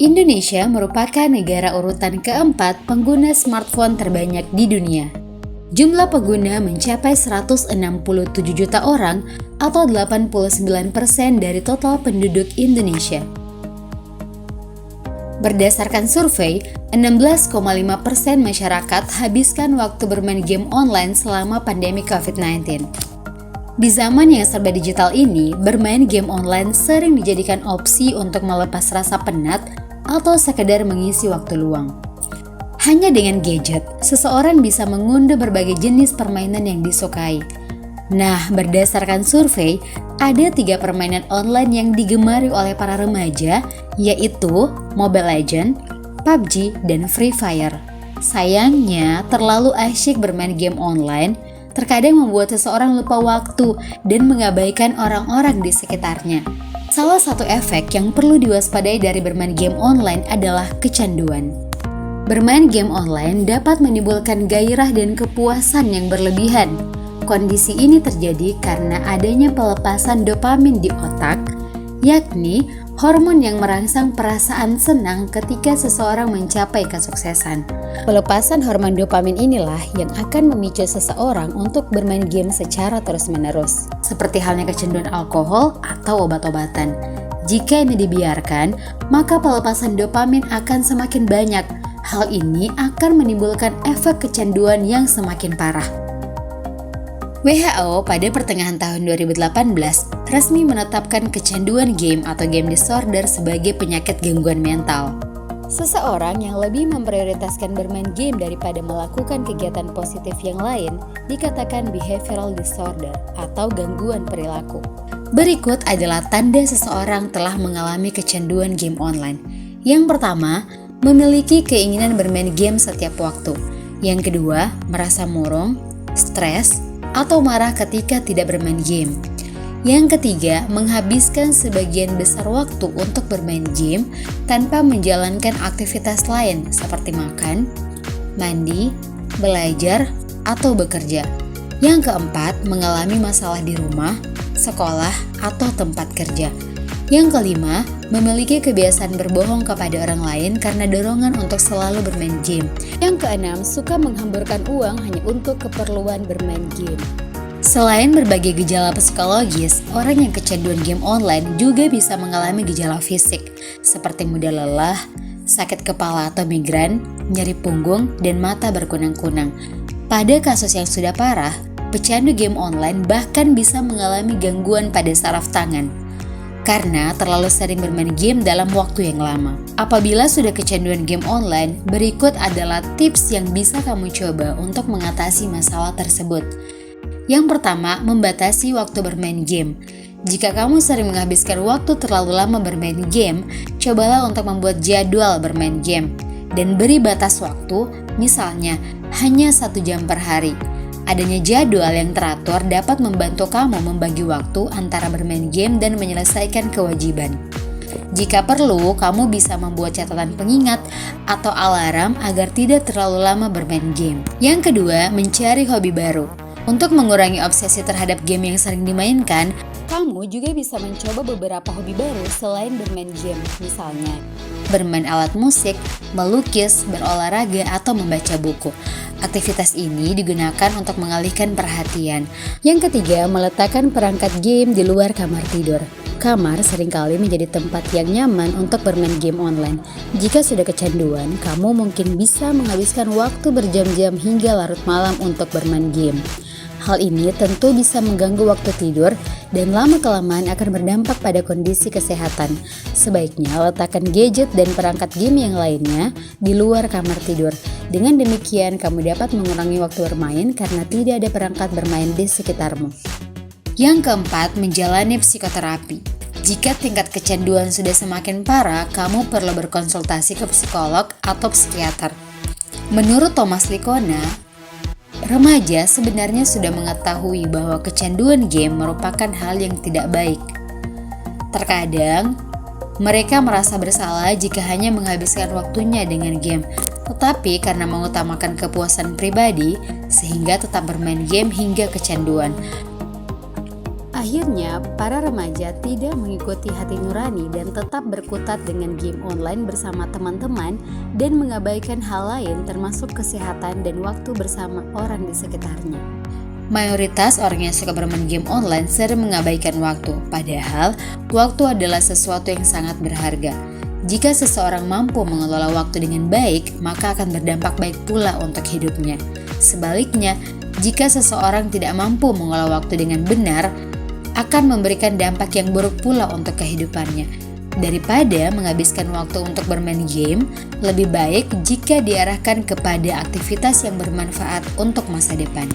Indonesia merupakan negara urutan keempat pengguna smartphone terbanyak di dunia. Jumlah pengguna mencapai 167 juta orang atau 89% dari total penduduk Indonesia. Berdasarkan survei, 16,5% masyarakat habiskan waktu bermain game online selama pandemi COVID-19. Di zaman yang serba digital ini, bermain game online sering dijadikan opsi untuk melepas rasa penat atau sekedar mengisi waktu luang. Hanya dengan gadget, seseorang bisa mengunduh berbagai jenis permainan yang disukai. Nah, berdasarkan survei, ada 3 permainan online yang digemari oleh para remaja, yaitu Mobile Legends, PUBG, dan Free Fire. Sayangnya, terlalu asyik bermain game online terkadang membuat seseorang lupa waktu dan mengabaikan orang-orang di sekitarnya. Salah satu efek yang perlu diwaspadai dari bermain game online adalah kecanduan. Bermain game online dapat menimbulkan gairah dan kepuasan yang berlebihan. Kondisi ini terjadi karena adanya pelepasan dopamin di otak, yakni hormon yang merangsang perasaan senang ketika seseorang mencapai kesuksesan. Pelepasan hormon dopamin inilah yang akan memicu seseorang untuk bermain game secara terus-menerus, seperti halnya kecanduan alkohol atau obat-obatan. Jika ini dibiarkan, maka pelepasan dopamin akan semakin banyak. Hal ini akan menimbulkan efek kecanduan yang semakin parah. WHO pada pertengahan tahun 2018 resmi menetapkan kecanduan game atau game disorder sebagai penyakit gangguan mental. Seseorang yang lebih memprioritaskan bermain game daripada melakukan kegiatan positif yang lain dikatakan behavioral disorder atau gangguan perilaku. Berikut adalah tanda seseorang telah mengalami kecanduan game online. Yang pertama, memiliki keinginan bermain game setiap waktu. Yang kedua, merasa murung, stres, atau marah ketika tidak bermain game. Yang ketiga, menghabiskan sebagian besar waktu untuk bermain game tanpa menjalankan aktivitas lain seperti makan, mandi, belajar, atau bekerja. Yang keempat, mengalami masalah di rumah, sekolah, atau tempat kerja. Yang kelima, memiliki kebiasaan berbohong kepada orang lain karena dorongan untuk selalu bermain game. Yang keenam, suka menghamburkan uang hanya untuk keperluan bermain game. Selain berbagai gejala psikologis, orang yang kecanduan game online juga bisa mengalami gejala fisik, seperti mudah lelah, sakit kepala atau migran, nyeri punggung, dan mata berkunang-kunang. Pada kasus yang sudah parah, pecandu game online bahkan bisa mengalami gangguan pada saraf tangan karena terlalu sering bermain game dalam waktu yang lama. Apabila sudah kecanduan game online, berikut adalah tips yang bisa kamu coba untuk mengatasi masalah tersebut. Yang pertama, membatasi waktu bermain game. Jika kamu sering menghabiskan waktu terlalu lama bermain game, cobalah untuk membuat jadwal bermain game dan beri batas waktu, misalnya hanya 1 jam per hari. Adanya jadwal yang teratur dapat membantu kamu membagi waktu antara bermain game dan menyelesaikan kewajiban. Jika perlu, kamu bisa membuat catatan pengingat atau alarm agar tidak terlalu lama bermain game. Yang kedua, mencari hobi baru. Untuk mengurangi obsesi terhadap game yang sering dimainkan, kamu juga bisa mencoba beberapa hobi baru selain bermain game, misalnya bermain alat musik, melukis, berolahraga, atau membaca buku. Aktivitas ini digunakan untuk mengalihkan perhatian. Yang ketiga, meletakkan perangkat game di luar kamar tidur. Kamar seringkali menjadi tempat yang nyaman untuk bermain game online. Jika sudah kecanduan, kamu mungkin bisa menghabiskan waktu berjam-jam hingga larut malam untuk bermain game. Hal ini tentu bisa mengganggu waktu tidur dan lama-kelamaan akan berdampak pada kondisi kesehatan. Sebaiknya letakkan gadget dan perangkat game yang lainnya di luar kamar tidur. Dengan demikian, kamu dapat mengurangi waktu bermain karena tidak ada perangkat bermain di sekitarmu. Yang keempat, menjalani psikoterapi. Jika tingkat kecanduan sudah semakin parah, kamu perlu berkonsultasi ke psikolog atau psikiater. Menurut Thomas Lickona, remaja sebenarnya sudah mengetahui bahwa kecanduan game merupakan hal yang tidak baik. Terkadang, mereka merasa bersalah jika hanya menghabiskan waktunya dengan game, tetapi karena mengutamakan kepuasan pribadi, sehingga tetap bermain game hingga kecanduan. Akhirnya, para remaja tidak mengikuti hati nurani dan tetap berkutat dengan game online bersama teman-teman dan mengabaikan hal lain termasuk kesehatan dan waktu bersama orang di sekitarnya. Mayoritas orang yang suka bermain game online sering mengabaikan waktu, padahal waktu adalah sesuatu yang sangat berharga. Jika seseorang mampu mengelola waktu dengan baik, maka akan berdampak baik pula untuk hidupnya. Sebaliknya, jika seseorang tidak mampu mengelola waktu dengan benar, akan memberikan dampak yang buruk pula untuk kehidupannya. Daripada menghabiskan waktu untuk bermain game, lebih baik jika diarahkan kepada aktivitas yang bermanfaat untuk masa depan.